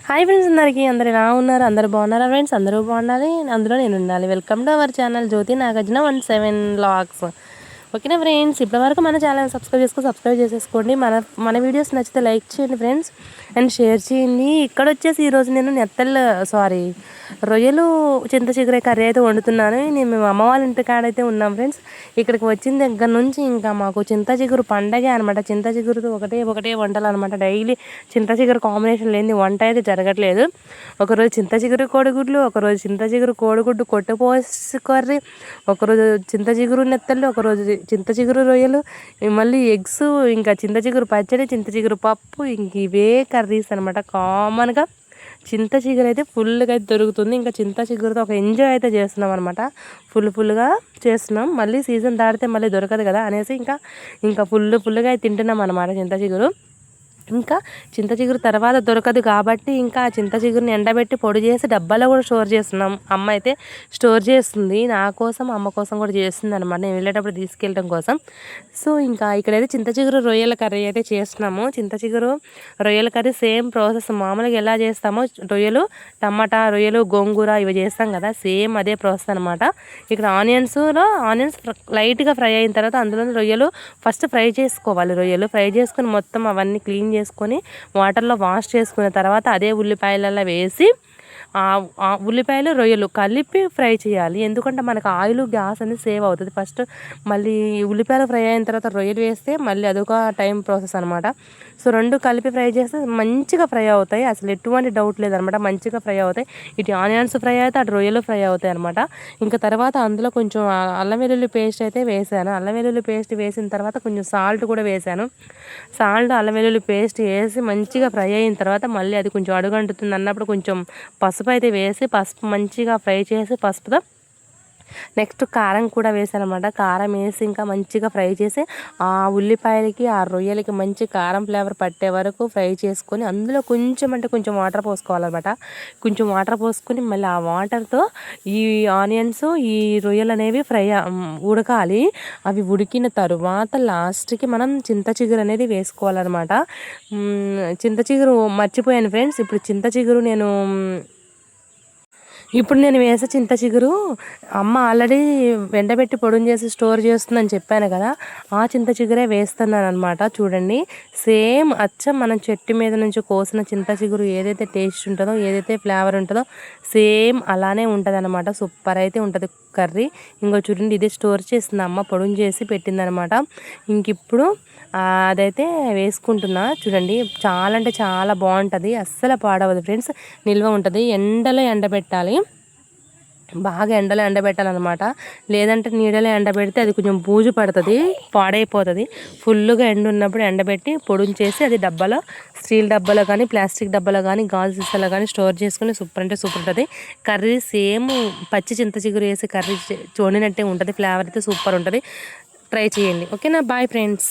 Hi friends, అందరు ఎలా ఉన్నారు? అందరూ బాగున్నారా ఫ్రెండ్స్? అందరూ బాగుండాలి, అందులో నేను ఉండాలి. Welcome to our channel Jyothi Nagarjuna 17 vlogs. ఓకేనా ఫ్రెండ్స్, ఇప్పటివరకు మన ఛానల్ సబ్స్క్రైబ్ చేసేసుకోండి. మన వీడియోస్ నచ్చితే లైక్ చేయండి ఫ్రెండ్స్, అండ్ షేర్ చేయండి. ఇక్కడ వచ్చేసి ఈరోజు నేను రొయ్యలు చింత చిగురే కర్రీ అయితే వండుతున్నాను. మేము అమ్మ వాళ్ళ ఇంటికాడైతే ఉన్నాం ఫ్రెండ్స్. ఇక్కడికి వచ్చిన దగ్గర నుంచి ఇంకా మాకు చింత చిగురు పండగే అనమాట. చింత చిగురుతో ఒకటే వంటలు అనమాట. డైలీ చింత చిగురు కాంబినేషన్ లేని వంట అయితే జరగట్లేదు. ఒకరోజు చింత చిగురు కోడిగుడ్లు, ఒకరోజు చింత చిగురు కోడిగుడ్డు కొట్టపోసి కర్రీ, ఒకరోజు చింత చిగురు నెత్తళ్ళు, ఒకరోజు చింత చిగురు రొయ్యలు, మళ్ళీ ఎగ్స్, ఇంకా చింత చిగురు పచ్చడి, చింత చిగురు పప్పు, ఇంక ఇవే కర్రీస్ అనమాట. కామన్గా చింత చిగురు అయితే ఫుల్గా అయితే దొరుకుతుంది. ఇంకా చింత చిగురుతో ఒక ఎంజాయ్ అయితే చేస్తున్నాం అనమాట. ఫుల్గా చేస్తున్నాం. మళ్ళీ సీజన్ దాటితే మళ్ళీ దొరకదు కదా అనేసి ఇంకా ఫుల్గా అయితే తింటున్నాం అనమాట చింత చిగురు. ఇంకా చింత చిగురు తర్వాత దొరకదు కాబట్టి ఇంకా చింత చిగురుని ఎండబెట్టి పొడి చేసి డబ్బాలో కూడా స్టోర్ చేస్తున్నాం. అమ్మ అయితే స్టోర్ చేస్తుంది, నా కోసం అమ్మ కోసం కూడా చేస్తుంది అనమాట, నేను వెళ్ళేటప్పుడు తీసుకెళ్ళడం కోసం. సో ఇంకా ఇక్కడైతే చింత చిగురు రొయ్యల కర్రీ అయితే చేస్తున్నాము. చింత చిగురు రొయ్యల కర్రీ సేమ్ ప్రాసెస్, మామూలుగా ఎలా చేస్తామో రొయ్యలు, టమాటా, రొయ్యలు, గోంగూర ఇవి చేస్తాం కదా, సేమ్ అదే ప్రాసెస్ అనమాట. ఇక్కడ ఆనియన్స్ లైట్గా ఫ్రై అయిన తర్వాత అందులో రొయ్యలు ఫస్ట్ ఫ్రై చేసుకోవాలి. రొయ్యలు ఫ్రై చేసుకొని మొత్తం అవన్నీ క్లీన్ చేసుకొని వాటర్లో వాష్ చేసుకున్న తర్వాత అదే ఉల్లిపాయలలో వేసి ఉల్లిపాయలు రొయ్యలు కలిపి ఫ్రై చేయాలి. ఎందుకంటే మనకు ఆయిల్ గ్యాస్ అనేది సేవ్ అవుతుంది. ఫస్ట్ మళ్ళీ ఉల్లిపాయలు ఫ్రై అయిన తర్వాత రొయ్యలు వేస్తే మళ్ళీ అదొక టైం ప్రాసెస్ అనమాట. సో రెండు కలిపి ఫ్రై చేస్తే మంచిగా ఫ్రై అవుతాయి, అసలు ఎటువంటి డౌట్ లేదనమాట, మంచిగా ఫ్రై అవుతాయి. ఇటు ఆనియన్స్ ఫ్రై అవుతాయి, అటు రొయ్యలు ఫ్రై అవుతాయి అనమాట. ఇంకా తర్వాత అందులో కొంచెం అల్లం వెల్లుల్లి పేస్ట్ అయితే వేసాను. అల్లం వెల్లుల్లి పేస్ట్ వేసిన తర్వాత కొంచెం సాల్ట్ కూడా వేసాను. అల్లం వెల్లుల్లి పేస్ట్ వేసి మంచిగా ఫ్రై అయిన తర్వాత మళ్ళీ అది కొంచెం అడుగంటుతుంది అన్నప్పుడు కొంచెం పసుపు అయితే వేసి మంచిగా ఫ్రై చేసి పసుపుతో నెక్స్ట్ కారం కూడా వేసాను అనమాట. కారం వేసి ఇంకా మంచిగా ఫ్రై చేసి ఆ ఉల్లిపాయలకి ఆ రొయ్యలకి మంచి కారం ఫ్లేవర్ పట్టే వరకు ఫ్రై చేసుకొని అందులో కొంచెం వాటర్ పోసుకోవాలన్నమాట. కొంచెం వాటర్ పోసుకొని మళ్ళీ ఆ వాటర్తో ఈ ఆనియన్స్, ఈ రొయ్యలు అనేవి ఉడకాలి. అవి ఉడికిన తరువాత లాస్ట్కి మనం చింత చిగురు అనేది వేసుకోవాలన్నమాట. చింత చిగురు మర్చిపోయాను ఫ్రెండ్స్. ఇప్పుడు నేను వేసే చింత చిగురు అమ్మ ఆల్రెడీ ఎండబెట్టి పొడిని చేసి స్టోర్ చేస్తుందని చెప్పాను కదా, ఆ చింత చిగురే వేస్తున్నాను అనమాట. చూడండి, సేమ్ అచ్చం మనం చెట్టు మీద నుంచి కోసిన చింత చిగురు ఏదైతే టేస్ట్ ఉంటుందో, ఏదైతే ఫ్లేవర్ ఉంటుందో సేమ్ అలానే ఉంటుంది అనమాట. సూపర్ అయితే ఉంటుంది కర్రీ. ఇంకో చూడండి, ఇదే స్టోర్ చేసింది అమ్మ, పొడిని చేసి పెట్టిందనమాట. ఇప్పుడు అదైతే వేసుకుంటున్నా. చూడండి, చాలా అంటే చాలా బాగుంటుంది, అస్సలు పాడవదు ఫ్రెండ్స్, నిల్వ ఉంటుంది. ఎండలో ఎండబెట్టాలి, బాగా ఎండలో ఎండబెట్టాలన్నమాట. లేదంటే నీడలో ఎండబెడితే అది కొంచెం బూజు పడుతుంది, పాడైపోతుంది. ఫుల్గా ఎండ ఉన్నప్పుడు ఎండబెట్టి పొడిని చేసి అది డబ్బాలో, స్టీల్ డబ్బాలో కానీ ప్లాస్టిక్ డబ్బాలో కానీ గాజు సీసాలో కానీ స్టోర్ చేసుకుని సూపర్ అంటే సూపర్ ఉంటుంది కర్రీ. సేమ్ పచ్చి చింత చిగురు వేసి కర్రీ వండినట్టే ఉంటుంది, ఫ్లేవర్ అయితే సూపర్ ఉంటుంది. ట్రై చేయండి. ఓకేనా? Bye friends.